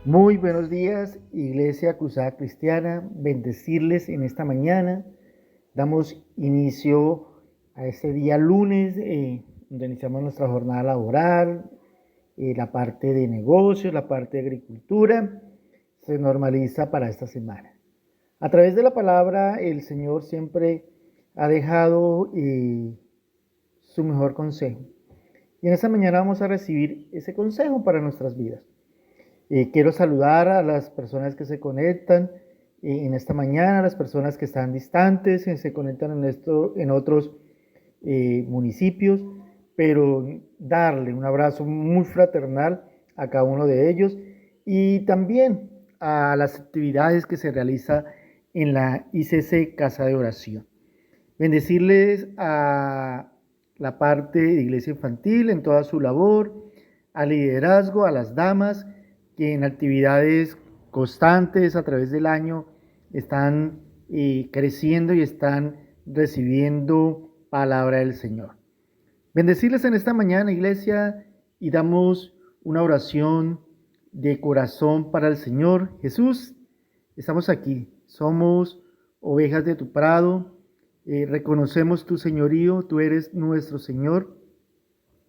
Muy buenos días, Iglesia Cruzada Cristiana, bendecirles en esta mañana. Damos inicio a este día lunes, donde iniciamos nuestra jornada laboral, la parte de negocios, la parte de agricultura, se normaliza para esta semana. A través de la palabra, el Señor siempre ha dejado su mejor consejo. Y en esta mañana vamos a recibir ese consejo para nuestras vidas. Quiero saludar a las personas que se conectan en esta mañana, a las personas que están distantes, que se conectan en otros municipios, pero darle un abrazo muy fraternal a cada uno de ellos y también a las actividades que se realiza en la ICC Casa de Oración. Bendecirles a la parte de iglesia infantil en toda su labor, al liderazgo, a las damas que en actividades constantes a través del año están creciendo y están recibiendo palabra del Señor. Bendecirles en esta mañana, iglesia, y damos una oración de corazón para el Señor. Jesús, estamos aquí, somos ovejas de tu prado, reconocemos tu señorío, tú eres nuestro Señor,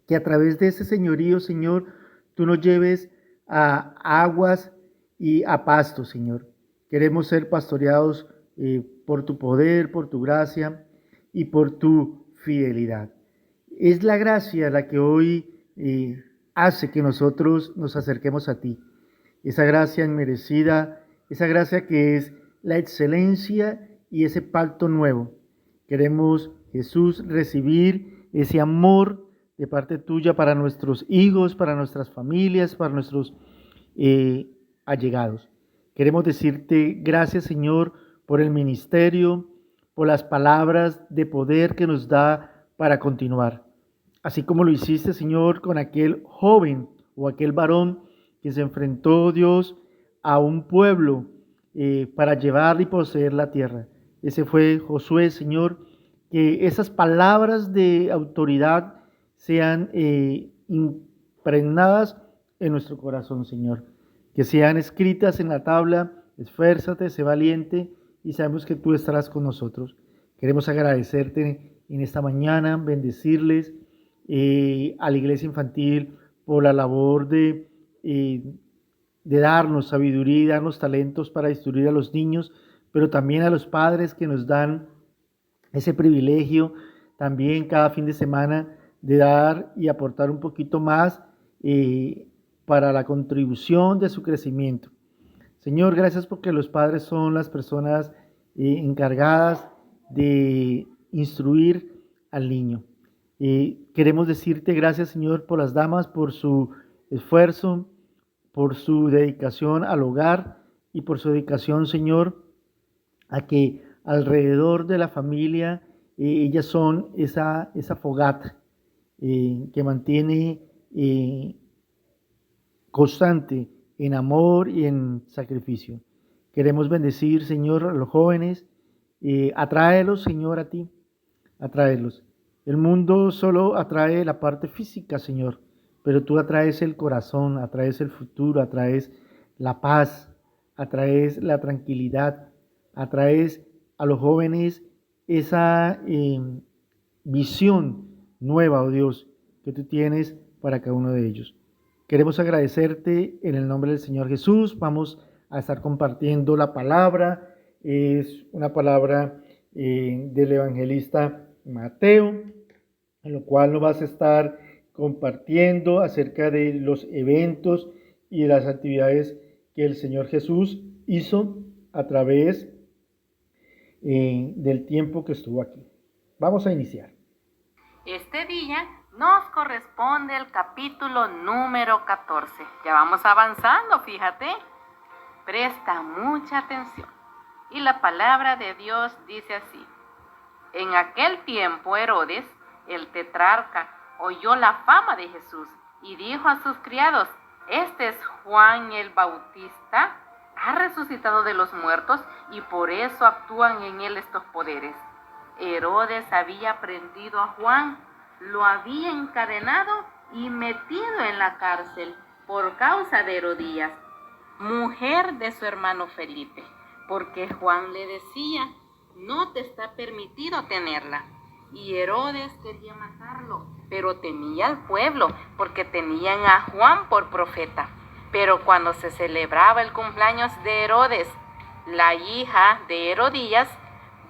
que a través de ese señorío, Señor, tú nos lleves a aguas y a pastos, Señor. Queremos ser pastoreados por tu poder, por tu gracia y por tu fidelidad. Es la gracia la que hoy hace que nosotros nos acerquemos a ti. Esa gracia inmerecida, esa gracia que es la excelencia y ese pacto nuevo. Queremos, Jesús, recibir ese amor de parte tuya para nuestros hijos, para nuestras familias, para nuestros allegados. Queremos decirte gracias, Señor, por el ministerio, por las palabras de poder que nos da para continuar. Así como lo hiciste, Señor, con aquel joven o aquel varón que se enfrentó, Dios, a un pueblo para llevar y poseer la tierra. Ese fue Josué, Señor. Que esas palabras de autoridad sean impregnadas en nuestro corazón, Señor. Que sean escritas en la tabla. Esfuérzate, sé valiente y sabemos que tú estarás con nosotros. Queremos agradecerte en esta mañana, bendecirles a la iglesia infantil por la labor de darnos sabiduría y darnos talentos para instruir a los niños, pero también a los padres que nos dan ese privilegio también cada fin de semana de dar y aportar un poquito más para la contribución de su crecimiento. Señor, gracias porque los padres son las personas encargadas de instruir al niño. Queremos decirte gracias, Señor, por las damas, por su esfuerzo, por su dedicación al hogar y por su dedicación, Señor, a que alrededor de la familia ellas son esa fogata que mantiene constante en amor y en sacrificio. Queremos bendecir, Señor, a los jóvenes, atráelos, Señor, a ti, atráelos. El mundo solo atrae la parte física, Señor, pero tú atraes el corazón, atraes el futuro, atraes la paz, atraes la tranquilidad, atraes a los jóvenes esa visión nueva, oh Dios, que tú tienes para cada uno de ellos. Queremos agradecerte en el nombre del Señor Jesús. Vamos a estar compartiendo la palabra. Es una palabra del evangelista Mateo, en lo cual nos vas a estar compartiendo acerca de los eventos y de las actividades que el Señor Jesús hizo a través del tiempo que estuvo aquí. Vamos a iniciar. Este día nos corresponde el capítulo número 14. Ya vamos avanzando, fíjate. Presta mucha atención. Y la palabra de Dios dice así. En aquel tiempo Herodes, el tetrarca, oyó la fama de Jesús y dijo a sus criados, este es Juan el Bautista, ha resucitado de los muertos y por eso actúan en él estos poderes. Herodes había prendido a Juan, lo había encadenado y metido en la cárcel por causa de Herodías, mujer de su hermano Felipe, porque Juan le decía, no te está permitido tenerla. Y Herodes quería matarlo, pero temía al pueblo, porque tenían a Juan por profeta. Pero cuando se celebraba el cumpleaños de Herodes, la hija de Herodías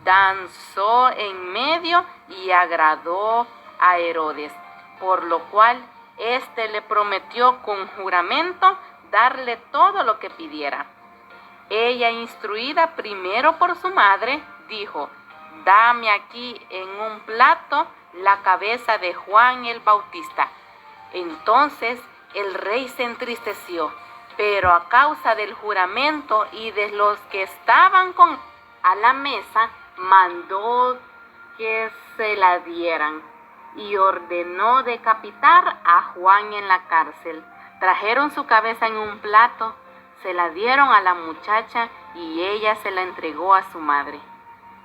danzó en medio y agradó a Herodes, por lo cual éste le prometió con juramento darle todo lo que pidiera. Ella, instruida primero por su madre, dijo, dame aquí en un plato la cabeza de Juan el Bautista. Entonces el rey se entristeció, pero a causa del juramento y de los que estaban a la mesa, mandó que se la dieran y ordenó decapitar a Juan en la cárcel. Trajeron su cabeza en un plato, se la dieron a la muchacha y ella se la entregó a su madre.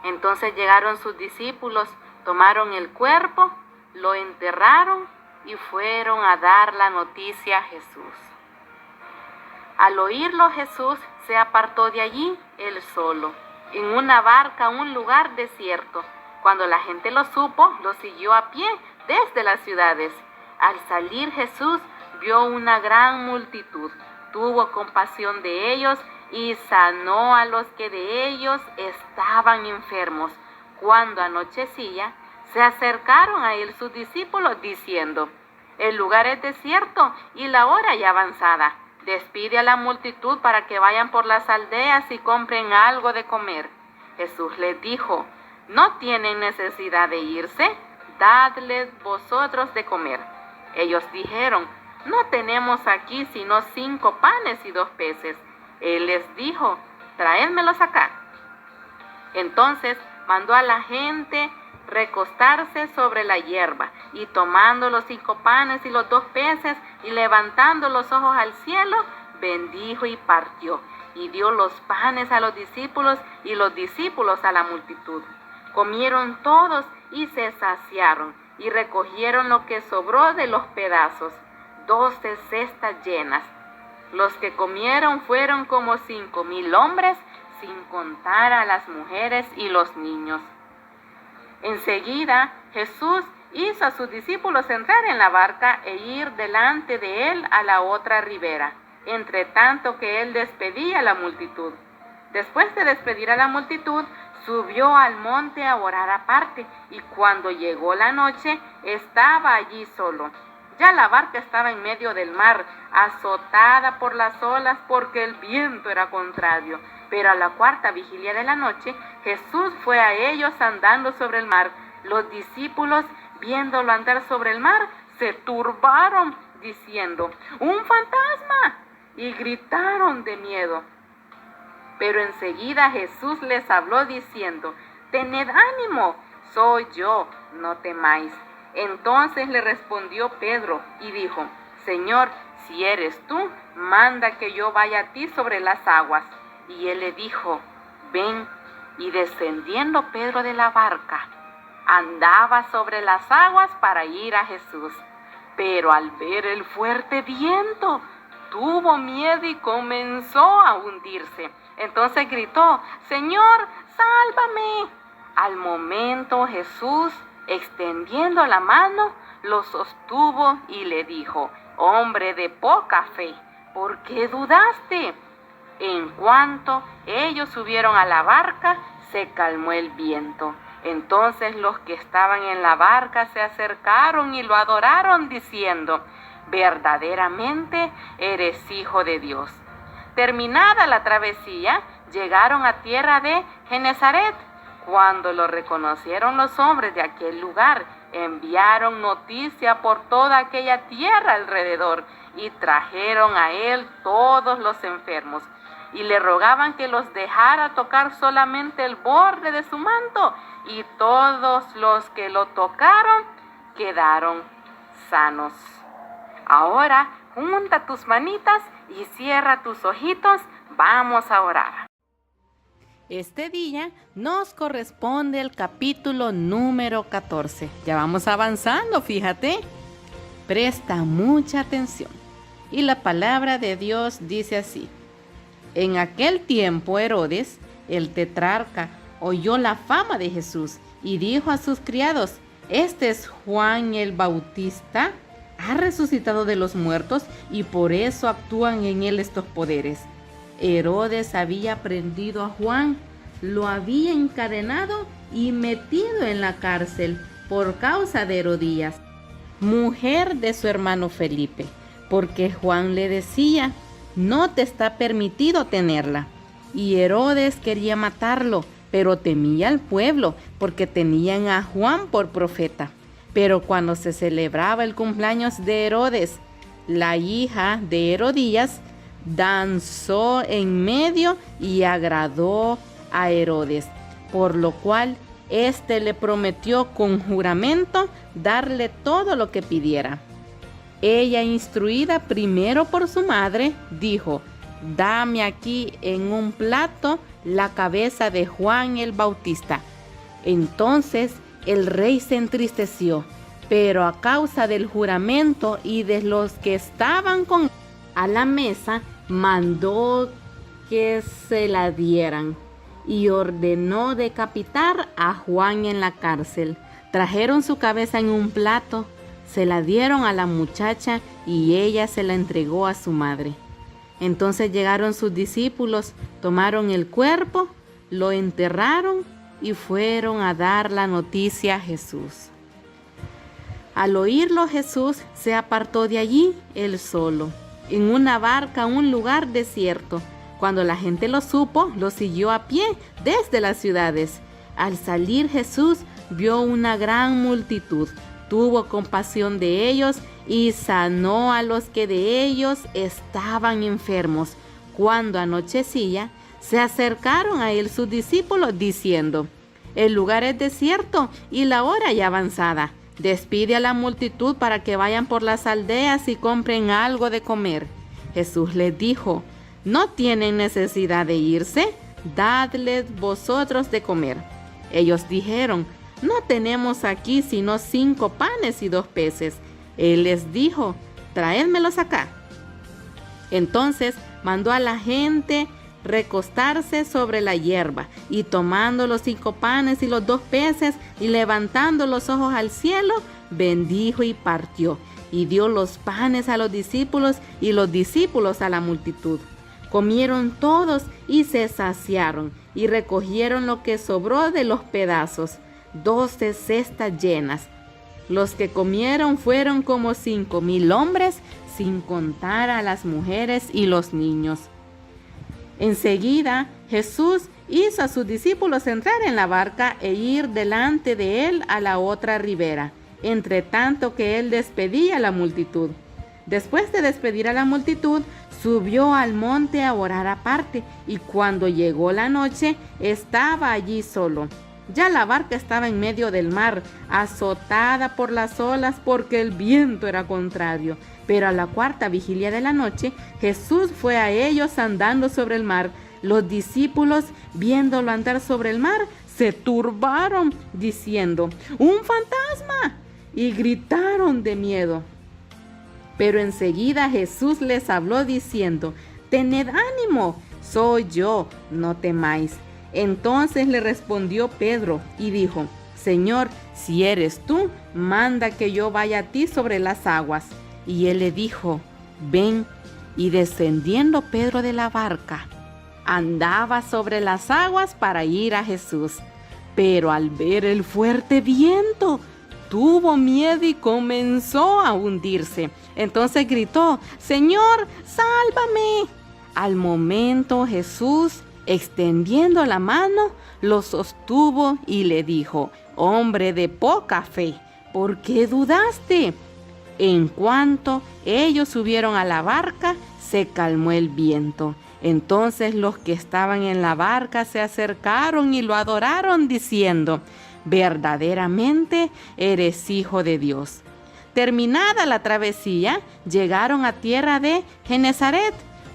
Entonces llegaron sus discípulos, tomaron el cuerpo, lo enterraron y fueron a dar la noticia a Jesús. Al oírlo, Jesús se apartó de allí él solo, en una barca a un lugar desierto. Cuando la gente lo supo, lo siguió a pie desde las ciudades. Al salir Jesús vio una gran multitud, tuvo compasión de ellos y sanó a los que de ellos estaban enfermos. Cuando anochecía, se acercaron a él sus discípulos diciendo, el lugar es desierto y la hora ya avanzada. Despide a la multitud para que vayan por las aldeas y compren algo de comer. Jesús les dijo, ¿no tienen necesidad de irse? Dadles vosotros de comer. Ellos dijeron, no tenemos aquí sino 5 panes y 2 peces. Él les dijo, traédmelos acá. Entonces mandó a la gente recostarse sobre la hierba, y tomando los 5 panes y los 2 peces, y levantando los ojos al cielo, bendijo y partió, y dio los panes a los discípulos, y los discípulos a la multitud. Comieron todos y se saciaron, y recogieron lo que sobró de los pedazos, 12 cestas llenas. Los que comieron fueron como 5,000 hombres, sin contar a las mujeres y los niños. Enseguida Jesús hizo a sus discípulos entrar en la barca e ir delante de él a la otra ribera, entre tanto que él despedía a la multitud. Después de despedir a la multitud, subió al monte a orar aparte, y cuando llegó la noche, estaba allí solo. Ya la barca estaba en medio del mar, azotada por las olas porque el viento era contrario. Pero a la 4ª vigilia de la noche, Jesús fue a ellos andando sobre el mar. Los discípulos, viéndolo andar sobre el mar, se turbaron, diciendo, ¡un fantasma! Y gritaron de miedo. Pero enseguida Jesús les habló diciendo, tened ánimo, soy yo, no temáis. Entonces le respondió Pedro y dijo, Señor, si eres tú, manda que yo vaya a ti sobre las aguas. Y él le dijo, ven. Y descendiendo Pedro de la barca, andaba sobre las aguas para ir a Jesús. Pero al ver el fuerte viento, tuvo miedo y comenzó a hundirse. Entonces gritó, Señor, sálvame. Al momento Jesús, extendiendo la mano, lo sostuvo y le dijo, hombre de poca fe, ¿por qué dudaste? En cuanto ellos subieron a la barca, se calmó el viento. Entonces los que estaban en la barca se acercaron y lo adoraron diciendo, verdaderamente eres hijo de Dios. Terminada la travesía, llegaron a tierra de Genesaret. Cuando lo reconocieron los hombres de aquel lugar, enviaron noticia por toda aquella tierra alrededor y trajeron a él todos los enfermos y le rogaban que los dejara tocar solamente el borde de su manto, y todos los que lo tocaron quedaron sanos. Ahora junta tus manitas y cierra tus ojitos, vamos a orar. Este día nos corresponde el capítulo número 14. Ya vamos avanzando, fíjate. Presta mucha atención. Y la palabra de Dios dice así. En aquel tiempo Herodes, el tetrarca, oyó la fama de Jesús y dijo a sus criados: «Este es Juan el Bautista, ha resucitado de los muertos y por eso actúan en él estos poderes». Herodes había prendido a Juan, lo había encadenado y metido en la cárcel por causa de Herodías, mujer de su hermano Felipe, porque Juan le decía: «No te está permitido tenerla». Y Herodes quería matarlo, pero temía al pueblo, porque tenían a Juan por profeta. Pero cuando se celebraba el cumpleaños de Herodes, la hija de Herodías danzó en medio y agradó a Herodes, por lo cual éste le prometió con juramento darle todo lo que pidiera. Ella, instruida primero por su madre, dijo: «Dame aquí en un plato la cabeza de Juan el Bautista». Entonces el rey se entristeció, pero a causa del juramento y de los que estaban con a la mesa, mandó que se la dieran y ordenó decapitar a Juan en la cárcel. Trajeron su cabeza en un plato, se la dieron a la muchacha y ella se la entregó a su madre. Entonces llegaron sus discípulos, tomaron el cuerpo, lo enterraron y fueron a dar la noticia a Jesús. Al oírlo, Jesús se apartó de allí él solo, en una barca a un lugar desierto. Cuando la gente lo supo, lo siguió a pie desde las ciudades. Al salir Jesús vio una gran multitud, tuvo compasión de ellos y sanó a los que de ellos estaban enfermos. Cuando anochecía, se acercaron a él sus discípulos diciendo: «El lugar es desierto y la hora ya avanzada. Despide a la multitud para que vayan por las aldeas y compren algo de comer». Jesús les dijo: «¿No tienen necesidad de irse? Dadles vosotros de comer». Ellos dijeron: «No tenemos aquí sino 5 panes y 2 peces». Él les dijo: «Traédmelos acá». Entonces mandó a la gente recostarse sobre la hierba, y tomando los 5 panes y los 2 peces, y levantando los ojos al cielo, bendijo y partió, y dio los panes a los discípulos, y los discípulos a la multitud. Comieron todos y se saciaron, y recogieron lo que sobró de los pedazos, 12 cestas llenas. Los que comieron fueron como 5,000 hombres, sin contar a las mujeres y los niños. Enseguida Jesús hizo a sus discípulos entrar en la barca e ir delante de él a la otra ribera, entre tanto que él despedía a la multitud. Después de despedir a la multitud, subió al monte a orar aparte, y cuando llegó la noche, estaba allí solo. Ya la barca estaba en medio del mar, azotada por las olas porque el viento era contrario. Pero a la 4ª vigilia de la noche, Jesús fue a ellos andando sobre el mar. Los discípulos, viéndolo andar sobre el mar, se turbaron, diciendo: «¡Un fantasma!», y gritaron de miedo. Pero enseguida Jesús les habló diciendo: «Tened ánimo, soy yo, no temáis». Entonces le respondió Pedro y dijo: «Señor, si eres tú, manda que yo vaya a ti sobre las aguas». Y él le dijo: «Ven». Y descendiendo Pedro de la barca, andaba sobre las aguas para ir a Jesús. Pero al ver el fuerte viento, tuvo miedo y comenzó a hundirse. Entonces gritó: «Señor, sálvame». Al momento Jesús, extendiendo la mano, lo sostuvo y le dijo: «Hombre de poca fe, ¿por qué dudaste?». En cuanto ellos subieron a la barca, se calmó el viento. Entonces los que estaban en la barca se acercaron y lo adoraron, diciendo: «Verdaderamente eres Hijo de Dios». Terminada la travesía, llegaron a tierra de Genesaret.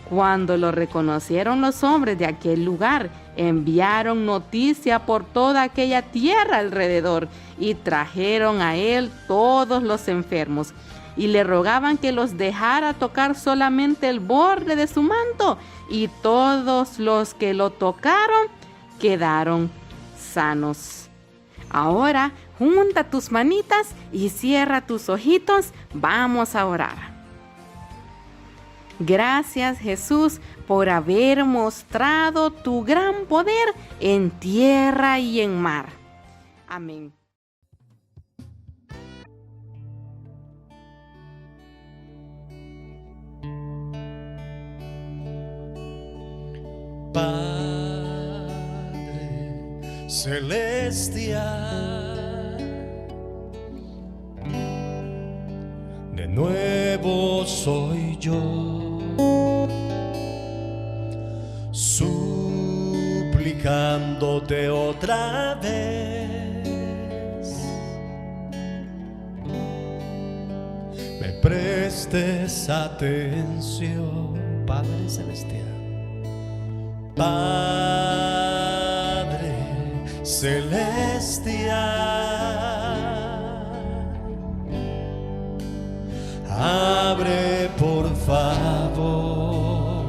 Cuando lo reconocieron los hombres de aquel lugar, enviaron noticia por toda aquella tierra alrededor y trajeron a él todos los enfermos y le rogaban que los dejara tocar solamente el borde de su manto, y todos los que lo tocaron quedaron sanos. Ahora junta tus manitas y cierra tus ojitos. Vamos a orar. Gracias, Jesús, por haber mostrado tu gran poder en tierra y en mar. Amén. Padre celestial, de nuevo soy yo, suplicándote otra vez, me prestes atención, Padre celestial. Padre celestial, abre por favor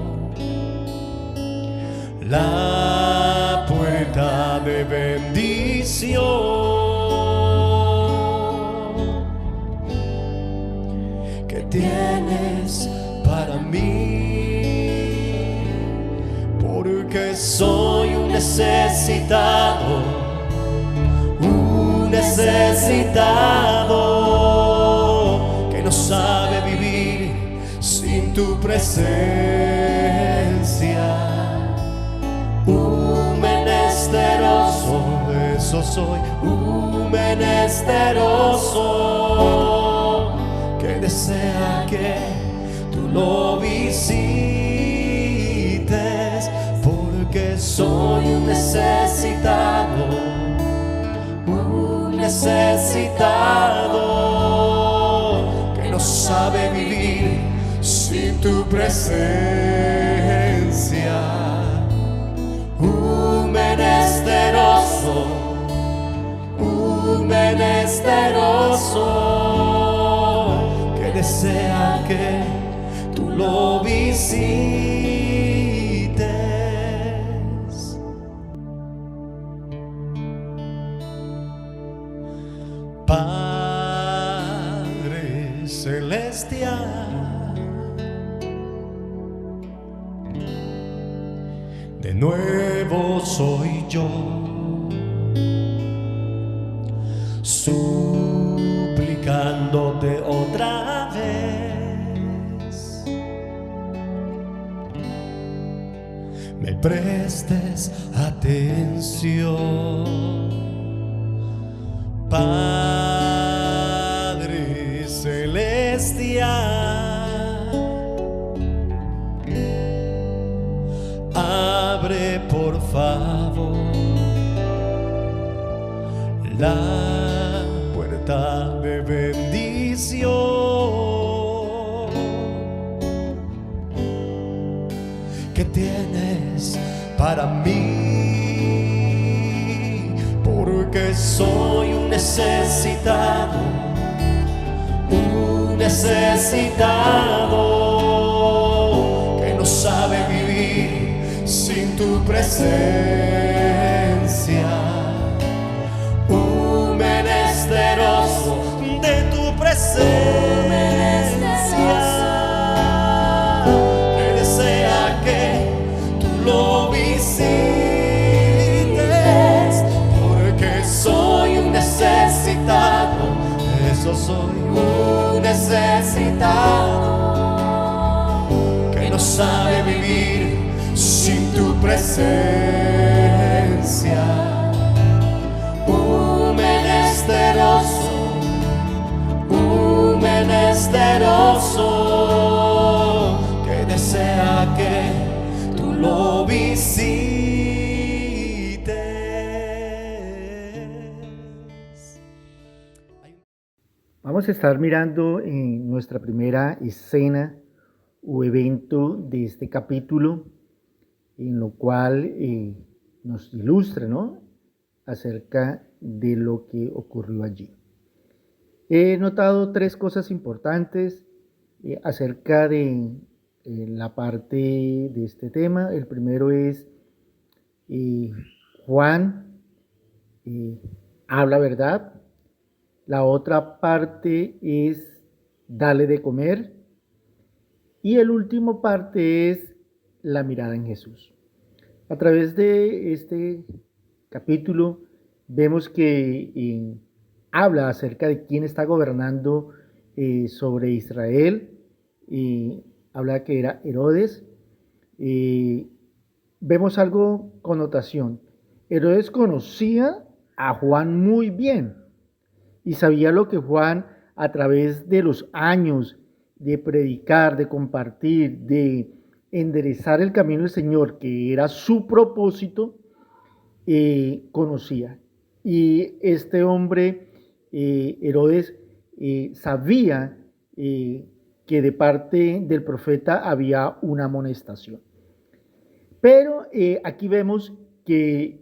la puerta de bendición que tienes para mí. Porque soy un necesitado que no sabe vivir sin tu presencia. Un menesteroso, eso soy, un menesteroso que desea que tú lo visites. Porque soy un necesitado que no sabe vivir sin tu presencia. Un menesteroso que desea que tú lo visites. Padre celestial, de nuevo soy yo, suplicándote otra vez, me prestes atención. Padre celestial, abre por favor la puerta de bendición que tienes para mí. Porque soy un necesitado que no sabe vivir sin tu presencia. Un menesteroso de tu presencia que desea que tú lo visites. Porque soy un necesitado, eso soy, un necesitado que no sabe vivir sin tu presencia. Un menesteroso que desea que tú lo visites. Vamos a estar mirando en nuestra primera escena o evento de este capítulo, en lo cual nos ilustra, ¿no?, acerca de lo que ocurrió allí. He notado tres cosas importantes acerca de la parte de este tema. El primero es eh, Juan habla verdad. La otra parte es darle de comer. Y el último parte es la mirada en Jesús. A través de este capítulo vemos que habla acerca de quién está gobernando sobre Israel. Habla que era Herodes. Vemos algo, connotación. Herodes conocía a Juan muy bien y sabía lo que Juan, a través de los años de predicar, de compartir, de enderezar el camino del Señor, que era su propósito, conocía. Y este hombre, Herodes, sabía que de parte del profeta había una amonestación. Pero aquí vemos que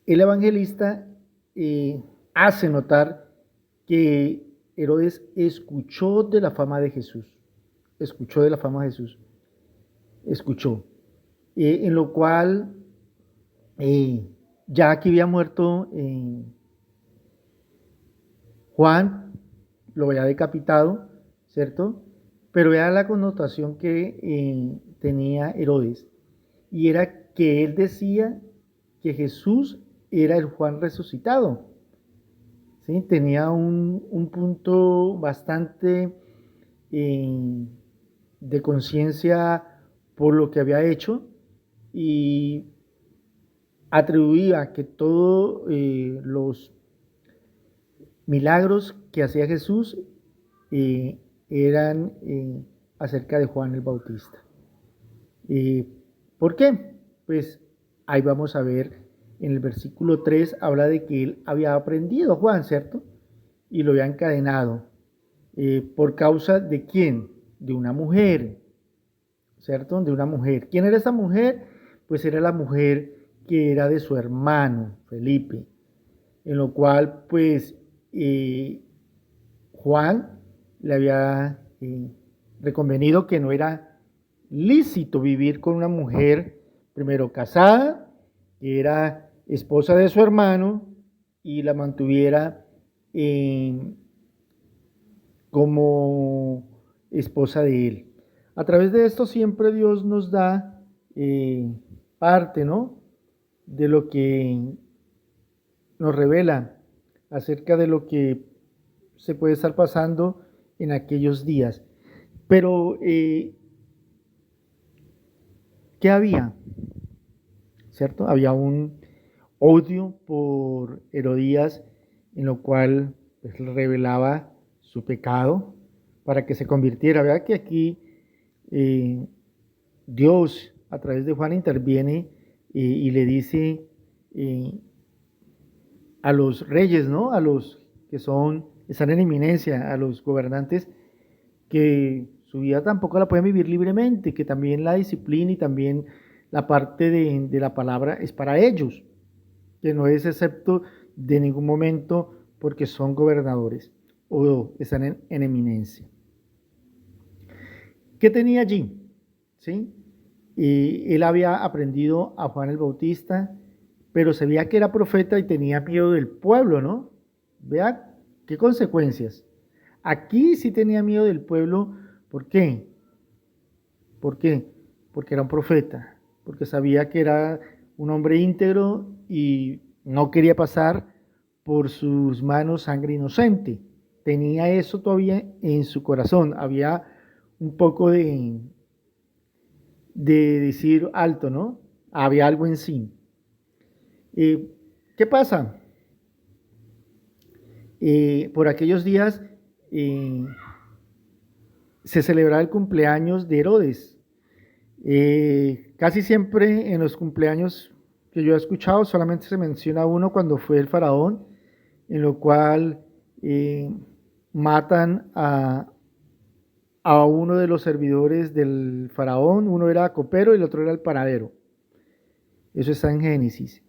el evangelista hace notar que Herodes escuchó de la fama de Jesús, escuchó de la fama de Jesús, escuchó, en lo cual ya aquí había muerto Juan, lo había decapitado, ¿cierto? Pero vea la connotación que tenía Herodes, y era que él decía que Jesús era el Juan resucitado. ¿Sí? Tenía un punto bastante de conciencia por lo que había hecho y atribuía que todos los milagros que hacía Jesús eran acerca de Juan el Bautista. ¿Por qué? Pues ahí vamos a ver en el versículo 3, habla de que él había aprendido a Juan, ¿cierto? Y lo había encadenado. ¿Por causa de quién? De una mujer, ¿cierto? De una mujer. ¿Quién era esa mujer? Pues era la mujer que era de su hermano, Felipe, en lo cual, pues, Juan le había reconvenido que no era lícito vivir con una mujer, primero casada, que era esposa de su hermano, y la mantuviera como esposa de él. A través de esto siempre Dios nos da parte, ¿no?, de lo que nos revela acerca de lo que se puede estar pasando en aquellos días. Pero, ¿qué había? ¿Cierto? Había un odio por Herodías, en lo cual pues, revelaba su pecado para que se convirtiera. Vea que aquí Dios a través de Juan interviene y le dice a los reyes, ¿no?, a los que están en eminencia, a los gobernantes, que su vida tampoco la pueden vivir libremente, que también la disciplina y también la parte de la palabra es para ellos, que no es excepto de ningún momento porque son gobernadores o están en eminencia. ¿Qué tenía allí? ¿Sí? Él había aprendido a Juan el Bautista, pero se veía que era profeta y tenía miedo del pueblo, ¿no? Vea qué consecuencias. Aquí sí tenía miedo del pueblo. ¿Por qué? ¿Por qué? Porque era un profeta, porque sabía que era un hombre íntegro y no quería pasar por sus manos sangre inocente. Tenía eso todavía en su corazón. Había un poco de decir alto, ¿no? Había algo en sí. ¿Qué pasa? Por aquellos días se celebraba el cumpleaños de Herodes. Casi siempre en los cumpleaños que yo he escuchado solamente se menciona uno cuando fue el faraón, en lo cual matan a uno de los servidores del faraón. Uno era copero y el otro era el panadero. Eso está en Génesis.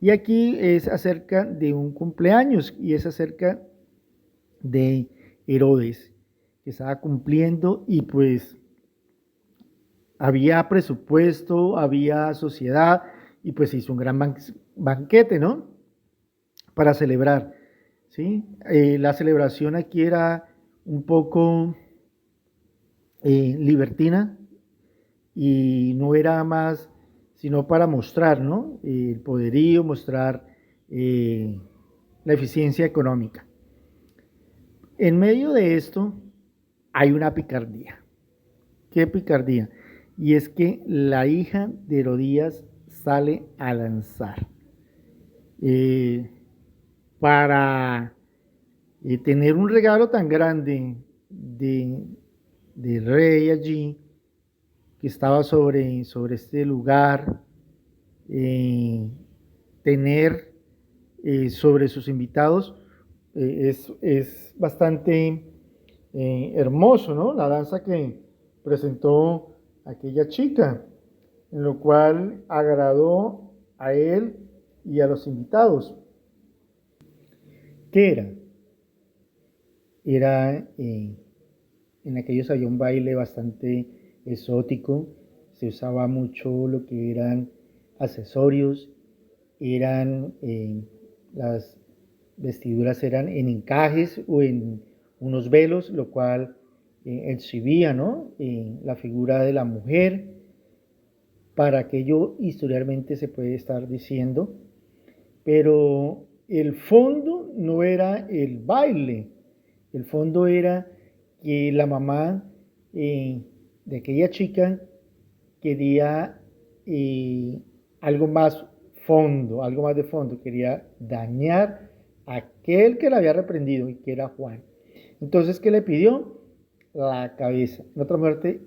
Y aquí es acerca de un cumpleaños y es acerca de Herodes, que estaba cumpliendo y pues había presupuesto, había sociedad y pues se hizo un gran banquete, ¿no? Para celebrar, ¿sí? La celebración aquí era un poco libertina y no era más sino para mostrar, ¿no? El poderío, mostrar la eficiencia económica. En medio de esto hay una picardía. ¿Qué picardía? Y es que la hija de Herodías sale a lanzar eh, para tener un regalo tan grande del rey allí que estaba sobre este lugar, tener sobre sus invitados, es bastante hermoso, ¿no? La danza que presentó aquella chica, en lo cual agradó a él y a los invitados. ¿Qué era? Era, en aquellos había un baile bastante exótico, se usaba mucho lo que eran accesorios, eran las vestiduras eran en encajes o en unos velos, lo cual exhibía, ¿no? La figura de la mujer. Para aquello historialmente se puede estar diciendo, pero el fondo no era el baile, el fondo era que la mamá de aquella chica quería algo más algo más de fondo, quería dañar a aquel que la había reprendido y que era Juan. Entonces, ¿qué le pidió? La cabeza. En otra muerte,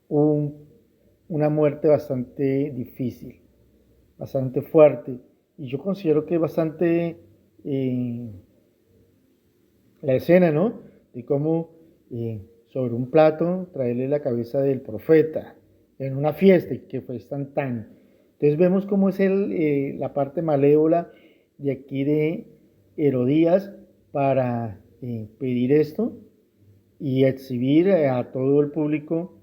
una muerte bastante difícil, bastante fuerte. Y yo considero que es bastante la escena, ¿no? De cómo sobre un plato traerle la cabeza del profeta en una fiesta y que fue instantáneo. Entonces vemos cómo es la parte malévola de aquí de Herodías para pedir esto y exhibir a todo el público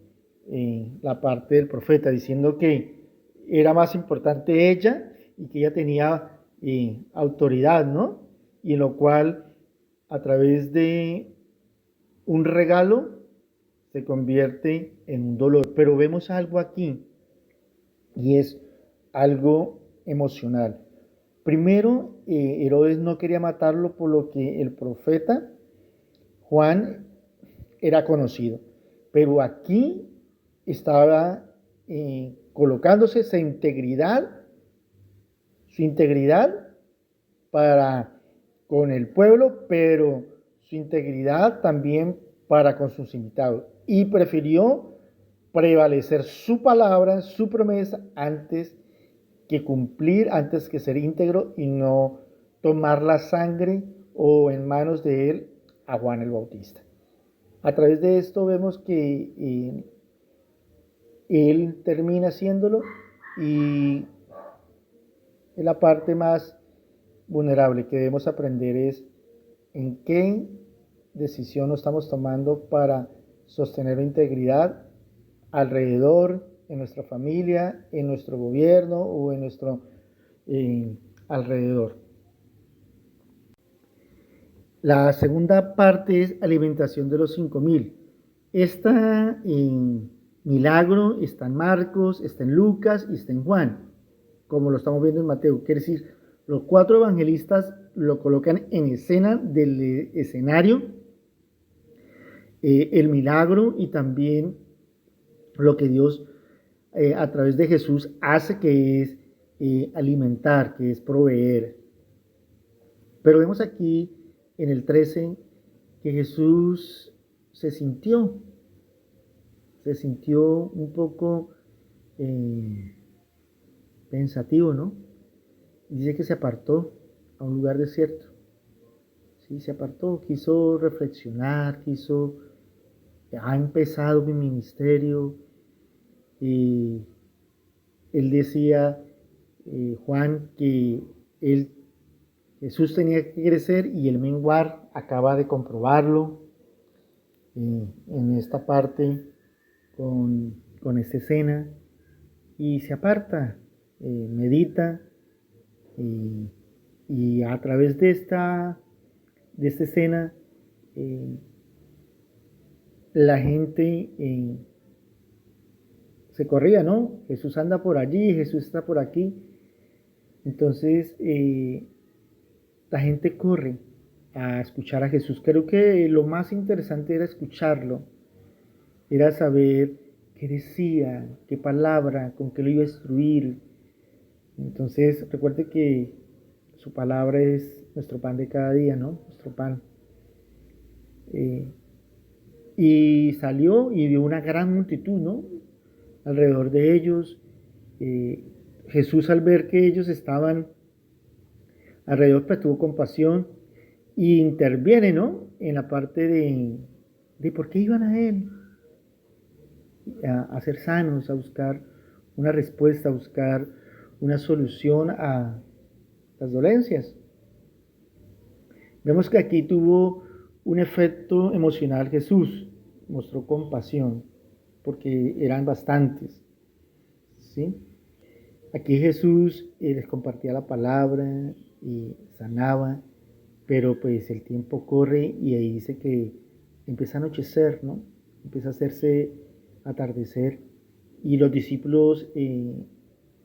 la parte del profeta, diciendo que era más importante ella y que ella tenía autoridad, ¿no? Y en lo cual, a través de un regalo, se convierte en un dolor. Pero vemos algo aquí, y es algo emocional. Primero, Herodes no quería matarlo por lo que el profeta Juan era conocido. Pero aquí estaba colocándose su integridad para con el pueblo, pero su integridad también para con sus invitados. Y prefirió prevalecer su palabra, su promesa, antes que cumplir, antes que ser íntegro y no tomar la sangre o en manos de él a Juan el Bautista. A través de esto vemos que él termina haciéndolo y la parte más vulnerable que debemos aprender es en qué decisión nos estamos tomando para sostener la integridad alrededor, en nuestra familia, en nuestro gobierno o en nuestro alrededor. La segunda parte es alimentación de los 5,000. Está en milagro, está en Marcos, está en Lucas y está en Juan, como lo estamos viendo en Mateo. Quiere decir, los 4 evangelistas lo colocan en escena del escenario, el milagro y también lo que Dios a través de Jesús hace, que es alimentar, que es proveer. Pero vemos aquí en el 13 que Jesús se sintió un poco pensativo, ¿no? Dice que se apartó a un lugar desierto. Sí, se apartó, quiso reflexionar, ha empezado mi ministerio. Y él decía, Juan que Jesús tenía que crecer y el menguar acaba de comprobarlo en esta parte con esta escena y se aparta, medita y a través de esta escena la gente se corría, ¿no? Jesús anda por allí, Jesús está por aquí. Entonces la gente corre a escuchar a Jesús. Creo que lo más interesante era escucharlo, era saber qué decía, qué palabra, con qué lo iba a instruir. Entonces recuerde que su palabra es nuestro pan de cada día, ¿no? Nuestro pan. Y salió y vio una gran multitud, ¿no? Alrededor de ellos. Jesús, al ver que ellos estaban alrededor, pues tuvo compasión y interviene, ¿no? En la parte de por qué iban a él, a ser sanos, a buscar una respuesta, a buscar una solución a las dolencias. Vemos que aquí tuvo un efecto emocional Jesús, mostró compasión, porque eran bastantes, ¿sí? Aquí Jesús les compartía la palabra y sanaba, pero pues el tiempo corre y ahí dice que empieza a anochecer, ¿no? Empieza a hacerse atardecer y los discípulos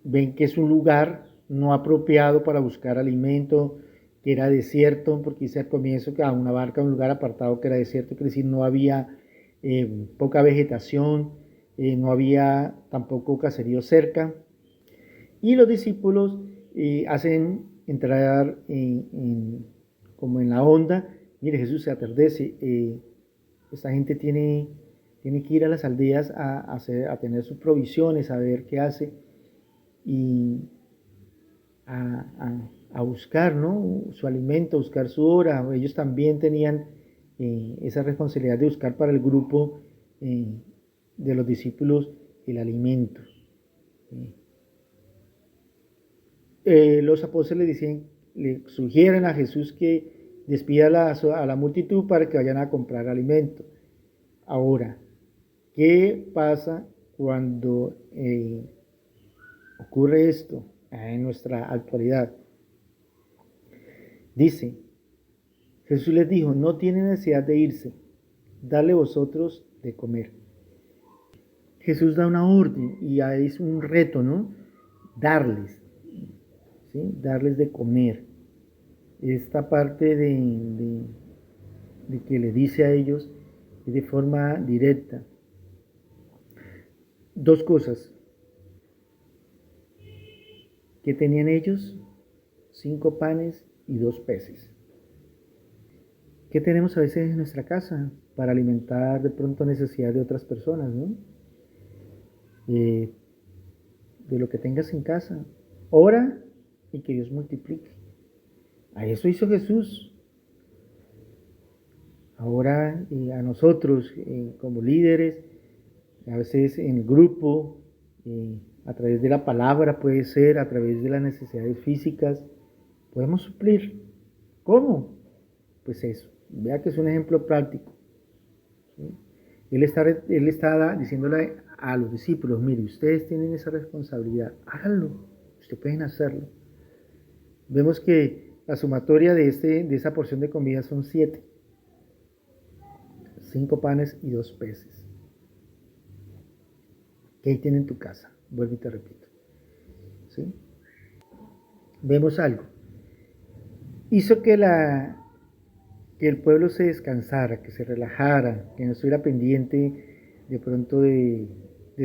ven que es un lugar no apropiado para buscar alimento, que era desierto, porque dice al comienzo que a una barca, un lugar apartado que era desierto, quiere decir no había poca vegetación, no había tampoco caserío cerca. Y los discípulos hacen entrar como en la onda. Mire, Jesús, se atardece. Esta gente tiene que ir a las aldeas a tener sus provisiones, a ver qué hace y a buscar, ¿no? Su alimento, buscar su hora. Ellos también tenían esa responsabilidad de buscar para el grupo de los discípulos el alimento. Los apóstoles le sugieren a Jesús que despida a la multitud para que vayan a comprar alimento. Ahora, ¿qué pasa cuando ocurre esto en nuestra actualidad? Dice, Jesús les dijo, no tienen necesidad de irse, dale vosotros de comer. Jesús da una orden y es un reto, ¿no? Darles. ¿Sí? Darles de comer. Esta parte de que le dice a ellos de forma directa. Dos cosas. ¿Qué tenían ellos? 5 panes y 2 peces. ¿Qué tenemos a veces en nuestra casa para alimentar de pronto necesidades de otras personas, ¿no? De lo que tengas en casa. Ora y que Dios multiplique. A eso hizo Jesús. Ahora a nosotros como líderes, a veces en el grupo, a través de la palabra puede ser, a través de las necesidades físicas, podemos suplir. ¿Cómo? Pues eso. Vea que es un ejemplo práctico. ¿Sí? Él está diciéndole a los discípulos, mire, ustedes tienen esa responsabilidad, háganlo, ustedes pueden hacerlo. Vemos que la sumatoria de esa porción de comida son 7. 5 panes y 2 peces. ¿Qué hay tiene en tu casa? Vuelvo y te repito. ¿Sí? Vemos algo. Hizo que el pueblo se descansara, que se relajara, que no estuviera pendiente de pronto de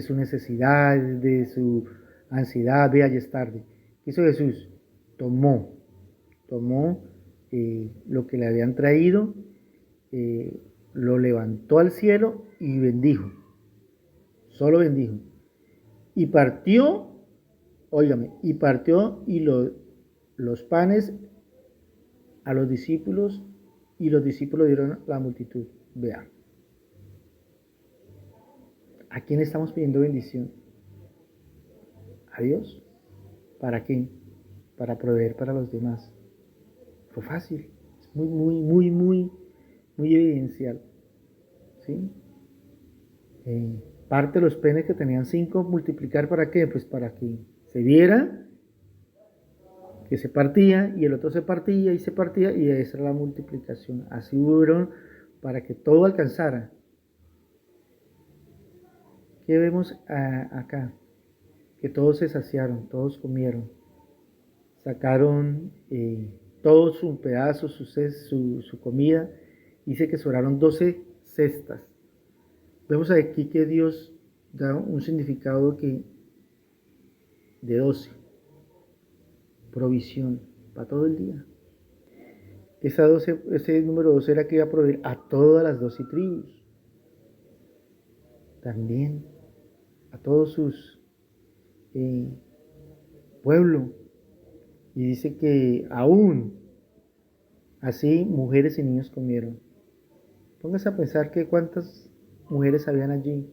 su necesidad, de su ansiedad, vea, ya es tarde. ¿Qué hizo Jesús? Tomó lo que le habían traído, lo levantó al cielo y bendijo. Solo bendijo. Y partió, óigame, y los panes a los discípulos y los discípulos dieron a la multitud. Vean. ¿A quién estamos pidiendo bendición? ¿A Dios? ¿Para qué? Para proveer para los demás. Fue fácil, es muy evidencial. ¿Sí? Parte de los penes que tenían 5, multiplicar ¿para qué? Pues para que se viera que se partía y el otro se partía y se partía, y esa era la multiplicación. Así fueron para que todo alcanzara. ¿Qué vemos acá? Que todos se saciaron, todos comieron, sacaron todos sus pedazos, su comida. Dice que sobraron 12 cestas. Vemos aquí que Dios da un significado de 12. Provisión para todo el día. Ese número 12 era que iba a proveer a todas las 12 tribus. También a todos sus pueblo. Y dice que aún así mujeres y niños comieron. Póngase a pensar que cuántas mujeres habían allí.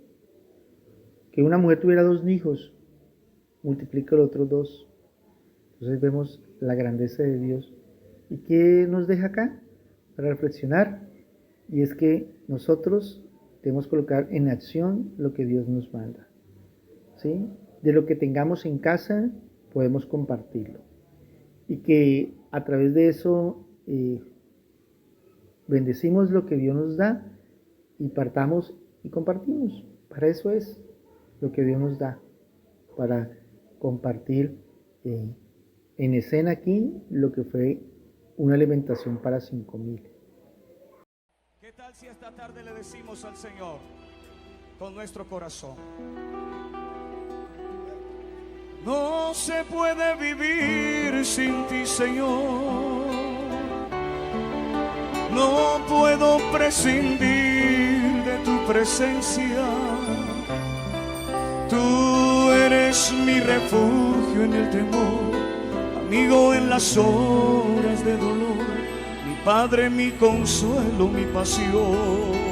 Que una mujer tuviera 2 hijos, multiplica los otros 2. Entonces vemos la grandeza de Dios. ¿Y qué nos deja acá? Para reflexionar. Y es que nosotros debemos colocar en acción lo que Dios nos manda. ¿Sí? De lo que tengamos en casa, podemos compartirlo. Y que a través de eso bendecimos lo que Dios nos da y partamos y compartimos. Para eso es lo que Dios nos da. Para compartir en escena aquí lo que fue una alimentación para 5,000. ¿Qué tal si esta tarde le decimos al Señor con nuestro corazón? No se puede vivir sin ti, Señor. No puedo prescindir de tu presencia. Tú eres mi refugio en el temor, amigo en las horas de dolor, mi Padre, mi consuelo, mi pasión.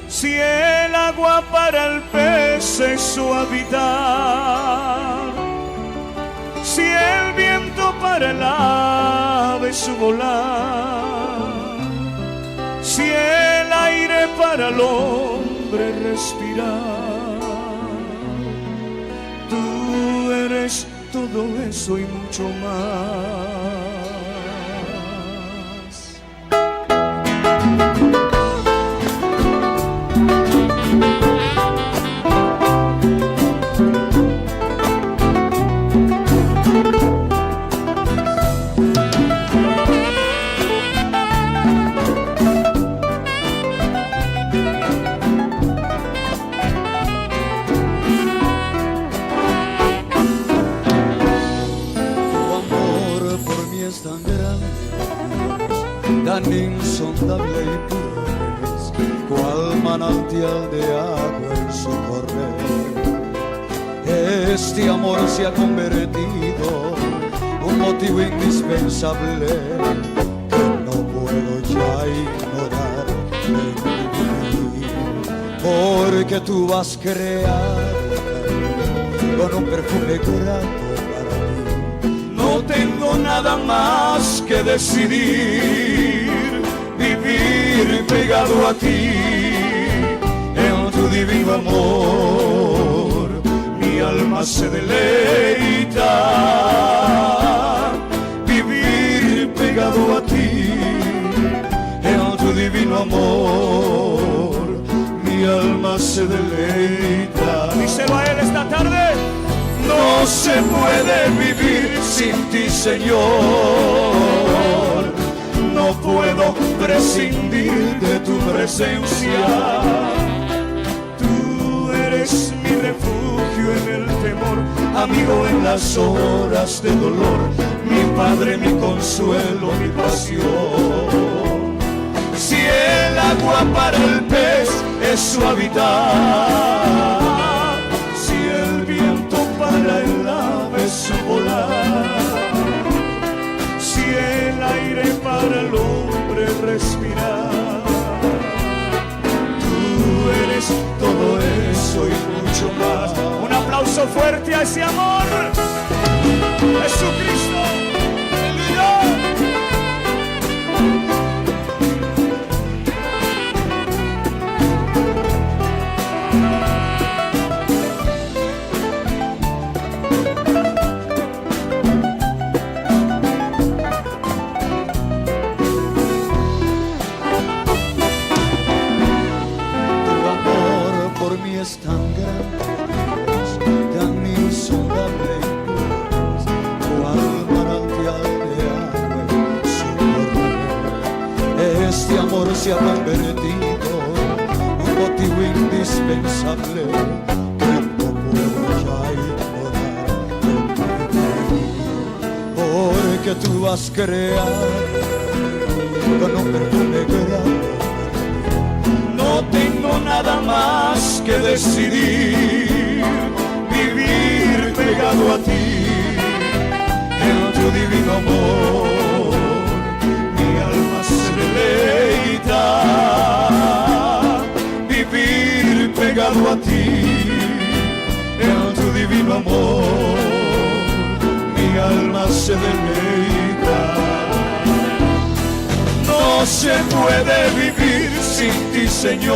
Si el agua para el pez es su habitar, si el viento para el ave su volar, si el aire para el hombre respirar, tú eres todo eso y mucho más. Tan insondable y puro es, cual manantial de agua en su correr. Este amor se ha convertido un motivo indispensable que no puedo ya ignorar en mi vivir, porque tú vas a crear con un perfume grato para mí. No tengo nada más que decidir, vivir pegado a ti, en tu divino amor, mi alma se deleita. Vivir pegado a ti, en tu divino amor, mi alma se deleita. Díselo a él esta tarde. No se puede vivir sin ti, Señor. No puedo prescindir de tu presencia. Tú eres mi refugio en el temor, amigo en las horas de dolor, mi Padre, mi consuelo, mi pasión. Si el agua para el pez es su habitar, si el viento para el ave su volar, si el aire para el hombre respirar, tú eres todo eso y mucho más. Un aplauso fuerte a ese amor. se ha convertido un motivo indispensable que no puedo ya ignorar en mi vivir. Porque tú has creado con un perfume grande. No tengo nada más que decidir, vivir pegado a ti, en tu divino amor, mi alma se deleita. Vivir pegado a ti, en tu divino amor, mi alma se deleita. No se puede vivir sin ti, Señor.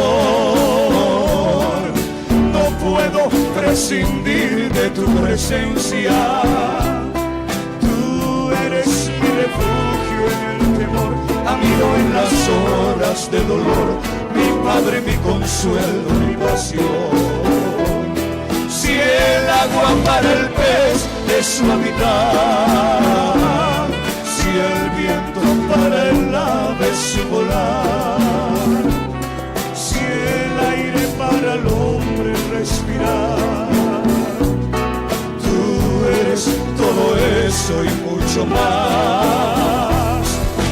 No puedo prescindir de tu presencia. Tú eres mi refugio en el temor, amigo en las horas de dolor, mi Padre, mi consuelo, mi pasión. Si el agua para el pez es su hábitat, si el viento para el ave su volar, si el aire para el hombre respirar, tú eres todo eso y mucho más.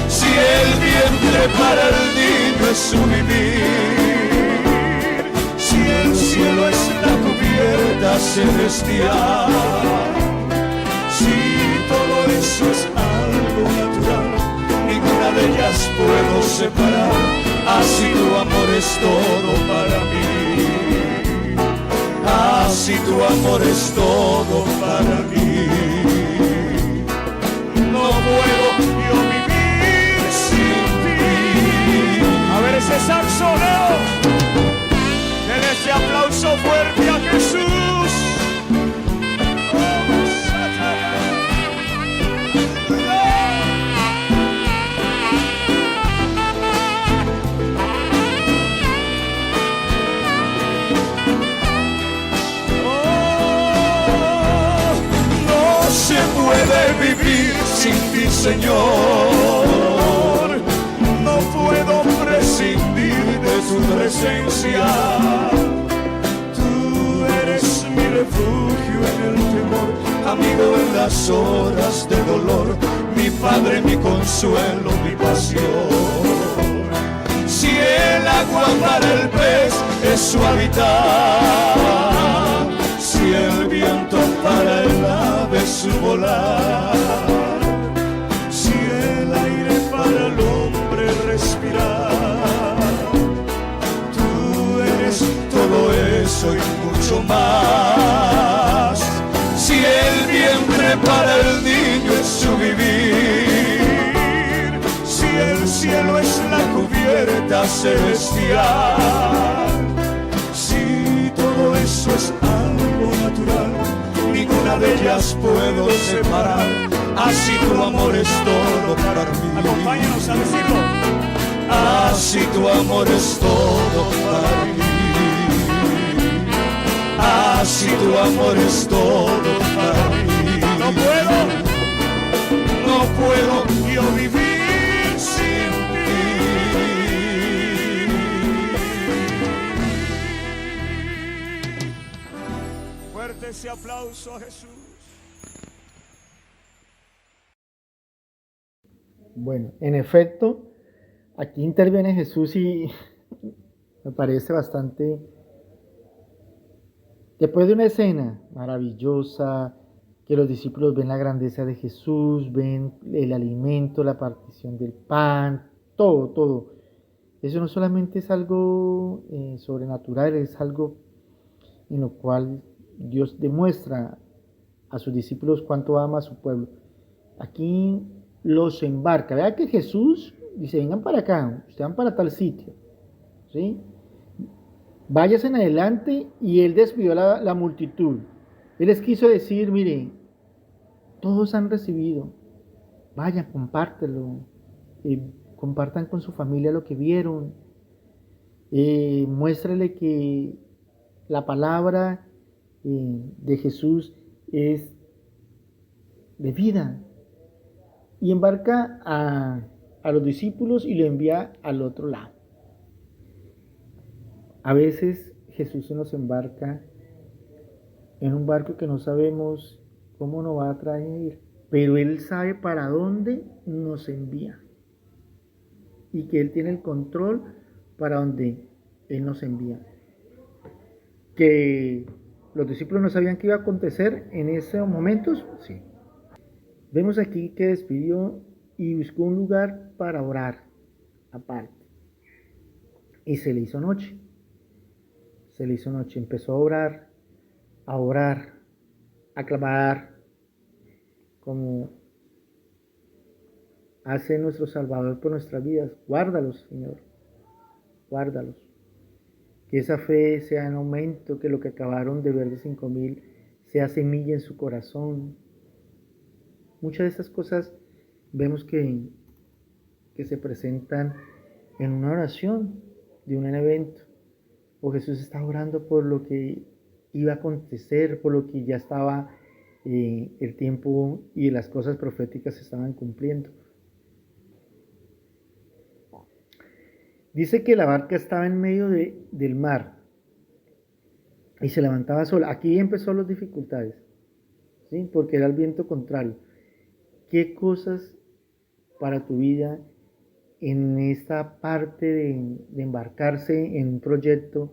Si el vientre para el niño es su vivir, si el cielo es la cubierta celestial, si todo eso es algo natural, ninguna de ellas puedo separar. Así tu amor es todo para mí, así tu amor es todo para mí. No puedo yo vivir sin ti. A ver ese saxo, Leo. Den ese aplauso fuerte a Jesús. Puede vivir sin ti, Señor. No puedo prescindir de tu presencia. Tú eres mi refugio en el temor, amigo en las horas de dolor, mi Padre, mi consuelo, mi pasión. Si el agua para el pez es su hábitat, si el viento para el ave su volar, si el aire para el hombre respirar, tú eres todo eso y mucho más. Si el vientre para el niño es su vivir, si el cielo es la cubierta celestial, si todo eso es algo natural, ninguna de ellas puedo separar. Así tu amor es todo para mí. Acompáñanos a decirlo. Así tu amor es todo para mí. Así tu amor es todo para mí. No puedo yo vivir sin ti. Fuerte ese aplauso a Jesús. Bueno, en efecto, aquí interviene Jesús y me parece bastante... Después de una escena maravillosa, que los discípulos ven la grandeza de Jesús, ven el alimento, la partición del pan, todo. Eso no solamente es algo sobrenatural, es algo en lo cual Dios demuestra a sus discípulos cuánto ama a su pueblo. Aquí los embarca. Vea que Jesús dice, vengan para acá, ustedes van para tal sitio, ¿sí? Váyanse en adelante, y él despidió a la multitud. Él les quiso decir, miren, todos han recibido, vayan, compártelo, compartan con su familia lo que vieron, muéstrele que la palabra de Jesús es de vida, y embarca a los discípulos y lo envía al otro lado. A veces Jesús se nos embarca en un barco que no sabemos cómo nos va a traer, pero Él sabe para dónde nos envía y que Él tiene el control para donde Él nos envía. Que los discípulos no sabían qué iba a acontecer en esos momentos, sí. Vemos aquí que despidió y buscó un lugar para orar aparte. Y se le hizo noche. Se le hizo noche. Empezó a orar, a clamar, como hace nuestro Salvador por nuestras vidas. Guárdalos, Señor. Guárdalos. Que esa fe sea en aumento, que lo que acabaron de ver de 5,000 sea semilla en su corazón. Muchas de esas cosas vemos que se presentan en una oración de un evento. O Jesús está orando por lo que iba a acontecer, por lo que ya estaba el tiempo y las cosas proféticas se estaban cumpliendo. Dice que la barca estaba en medio del mar y se levantaba sola. Aquí empezó las dificultades, ¿sí? Porque era el viento contrario. ¿Qué cosas para tu vida en esta parte de embarcarse en un proyecto,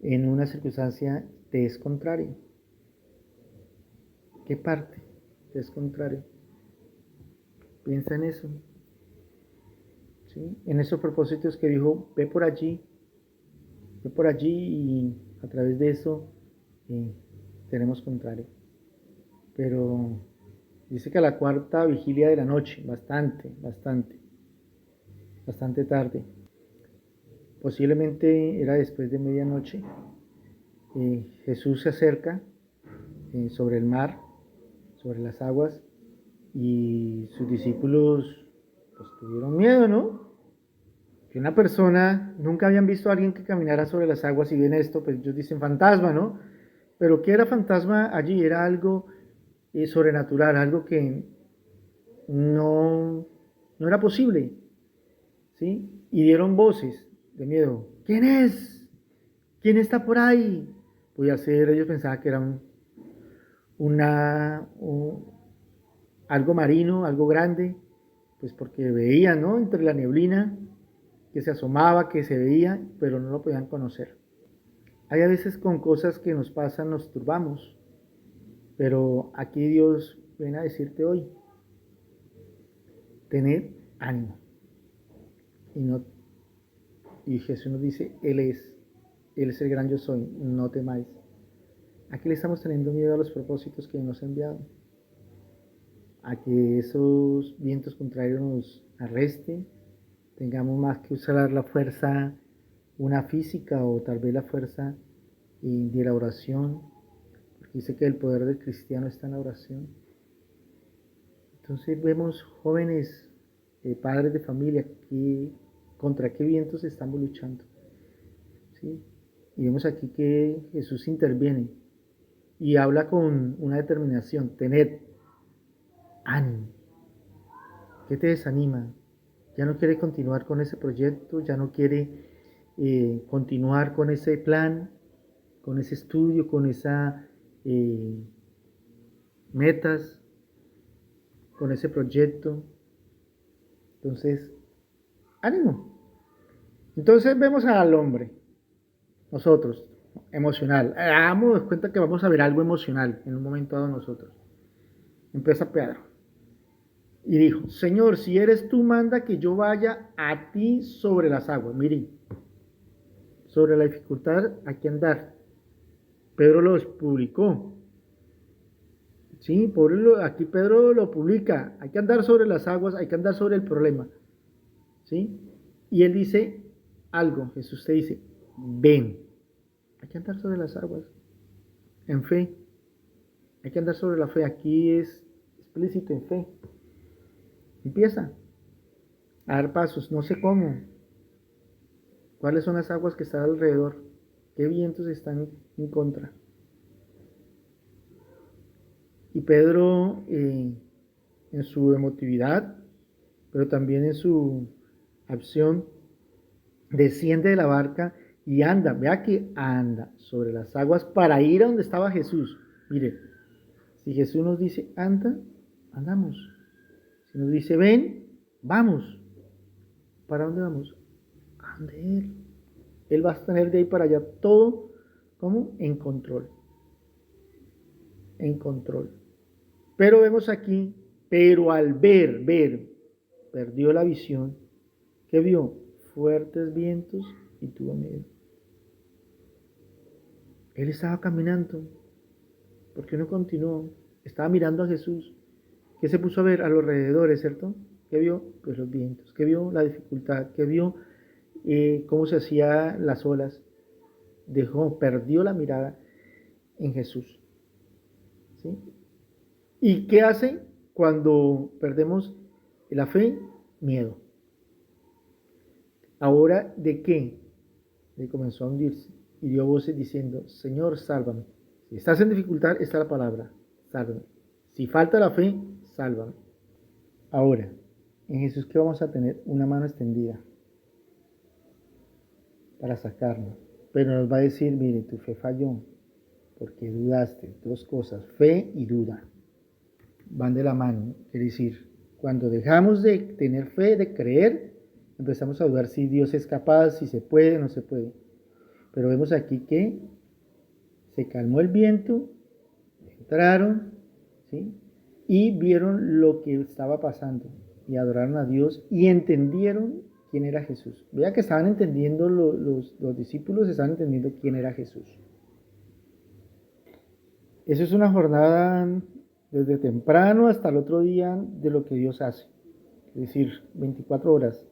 en una circunstancia, te es contrario? ¿Qué parte te es contrario? Piensa en eso. ¿Sí? En esos propósitos que dijo, ve por allí y a través de eso tenemos contrario. Pero dice que a la cuarta vigilia de la noche, bastante tarde, posiblemente era después de medianoche, Jesús se acerca sobre el mar, sobre las aguas, y sus discípulos pues tuvieron miedo, ¿no? Que una persona, nunca habían visto a alguien que caminara sobre las aguas y ven esto, pues ellos dicen fantasma, ¿no? Pero ¿qué era fantasma allí? Era algo sobrenatural, algo que no era posible, ¿sí? Y dieron voces de miedo. ¿Quién es? ¿Quién está por ahí? Podía ser, ellos pensaban que era algo marino, algo grande, pues porque veían, ¿no? Entre la neblina que se asomaba, que se veía, pero no lo podían conocer. Hay a veces con cosas que nos pasan, nos turbamos, pero aquí Dios viene a decirte hoy, tened ánimo. Y Jesús nos dice, Él es el gran yo soy, no temáis. Aquí le estamos teniendo miedo a los propósitos que nos ha enviado, a que esos vientos contrarios nos arresten, tengamos más que usar la fuerza, una física o tal vez la fuerza de la oración, porque dice que el poder del cristiano está en la oración. Entonces vemos jóvenes, padres de familia, contra qué vientos estamos luchando, ¿sí? Y vemos aquí que Jesús interviene y habla con una determinación, tened ánimo. ¿Qué te desanima? Ya no quiere continuar con ese proyecto, ya no quiere continuar con ese plan, con ese estudio, con esas metas, con ese proyecto. Entonces, ánimo. Entonces vemos al hombre, nosotros, emocional. Damos cuenta que vamos a ver algo emocional en un momento dado nosotros. Empieza Pedro. Y dijo, Señor, si eres tú, manda que yo vaya a ti sobre las aguas. Miren, sobre la dificultad hay que andar. Pedro los publicó. Sí, aquí Pedro lo publica. Hay que andar sobre las aguas, hay que andar sobre el problema. ¿Sí? Y él dice algo, Jesús te dice, ven. Hay que andar sobre las aguas. En fe. Hay que andar sobre la fe. Aquí es explícito en fe. Empieza a dar pasos, no sé cómo. ¿Cuáles son las aguas que están alrededor? ¿Qué vientos están en contra? Y Pedro, en su emotividad, pero también en su acción, desciende de la barca y anda, vea que anda sobre las aguas para ir a donde estaba Jesús. Mire, si Jesús nos dice anda, andamos. Si nos dice ven, vamos. ¿Para dónde vamos? A donde Él. Él va a tener de ahí para allá todo, ¿cómo? En control. En control. Pero vemos aquí, pero al ver, perdió la visión. ¿Qué vio? Fuertes vientos y tuvo miedo. Él estaba caminando. ¿Por qué no continuó? Estaba mirando a Jesús. ¿Qué se puso a ver? A los alrededores, ¿cierto? ¿Qué vio? Pues los vientos. ¿Qué vio? La dificultad. ¿Qué vio? Cómo se hacían las olas. Perdió la mirada en Jesús. ¿Sí? ¿Y qué hace cuando perdemos la fe? Miedo. Ahora, ¿de qué? Le comenzó a hundirse y dio voces diciendo, Señor, sálvame. Si estás en dificultad, está la palabra, sálvame. Si falta la fe, sálvame. Ahora, en Jesús, ¿qué vamos a tener? Una mano extendida para sacarnos. Pero nos va a decir, mire, tu fe falló, porque dudaste. Dos cosas, fe y duda, van de la mano. Quiere decir, cuando dejamos de tener fe, de creer, empezamos a dudar si Dios es capaz, si se puede o no se puede. Pero vemos aquí que se calmó el viento, entraron, ¿sí? Y vieron lo que estaba pasando y adoraron a Dios y entendieron quién era Jesús. Vea que estaban entendiendo, los discípulos estaban entendiendo quién era Jesús. Eso es una jornada desde temprano hasta el otro día de lo que Dios hace. Es decir, 24 horas.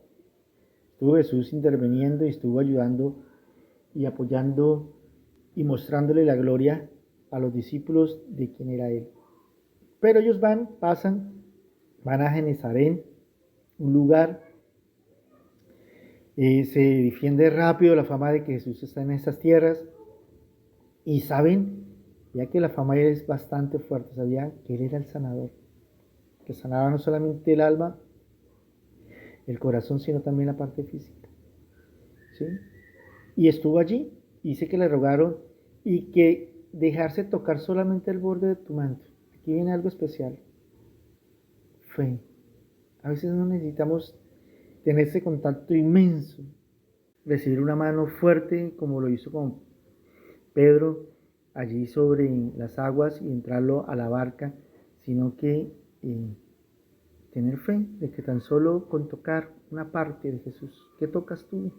Estuvo Jesús interviniendo y estuvo ayudando y apoyando y mostrándole la gloria a los discípulos de quién era Él. Pero ellos van a Genesaret, un lugar, se difiende rápido la fama de que Jesús está en estas tierras y saben, ya que la fama es bastante fuerte, sabían que Él era el sanador, que sanaba no solamente el alma, el corazón, sino también la parte física. ¿Sí? Y estuvo allí, dice que le rogaron y que dejarse tocar solamente el borde de tu manto. Aquí viene algo especial. Fe. A veces no necesitamos tener ese contacto inmenso, recibir una mano fuerte como lo hizo con Pedro allí sobre las aguas y entrarlo a la barca, sino que tener fe de que tan solo con tocar una parte de Jesús, ¿qué tocas tú?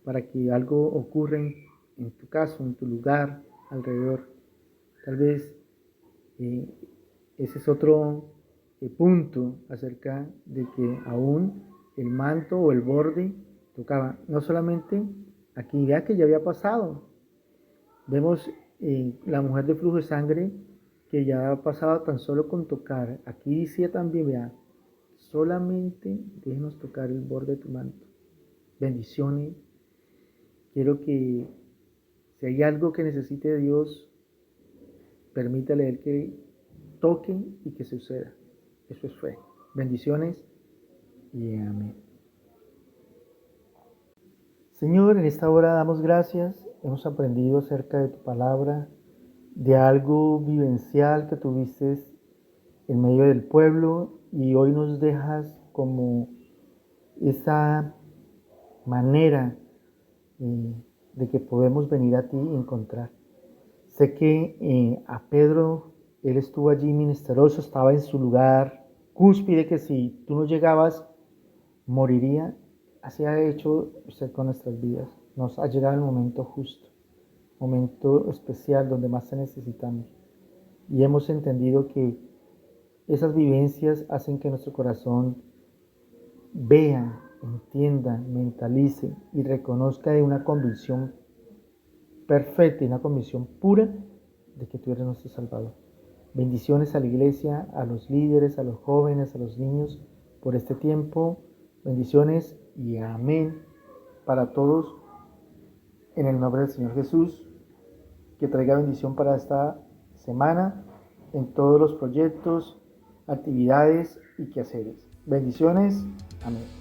Para que algo ocurra en tu caso, en tu lugar, alrededor. Tal vez ese es otro punto acerca de que aún el manto o el borde tocaba. No solamente aquí, vea que ya había pasado. Vemos la mujer de flujo de sangre que ya pasaba tan solo con tocar. Aquí decía también, vea, solamente déjenos tocar el borde de tu manto. Bendiciones. Quiero que si hay algo que necesite de Dios, permítale a Él que toque y que suceda. Eso es fe. Bendiciones y amén. Señor, en esta hora damos gracias. Hemos aprendido acerca de tu palabra, de algo vivencial que tuviste en medio del pueblo y hoy nos dejas como esa manera de que podemos venir a ti y encontrar. Sé que a Pedro, él estuvo allí ministerioso, estaba en su lugar cúspide, que si tú no llegabas, moriría. Así ha hecho usted con nuestras vidas. Nos ha llegado el momento justo, momento especial donde más te necesitamos. Y hemos entendido que esas vivencias hacen que nuestro corazón vea, entienda, mentalice y reconozca de una convicción perfecta y una convicción pura de que tú eres nuestro Salvador. Bendiciones a la iglesia, a los líderes, a los jóvenes, a los niños por este tiempo. Bendiciones y amén para todos en el nombre del Señor Jesús. Que traiga bendición para esta semana en todos los proyectos, actividades y quehaceres. Bendiciones. Amén.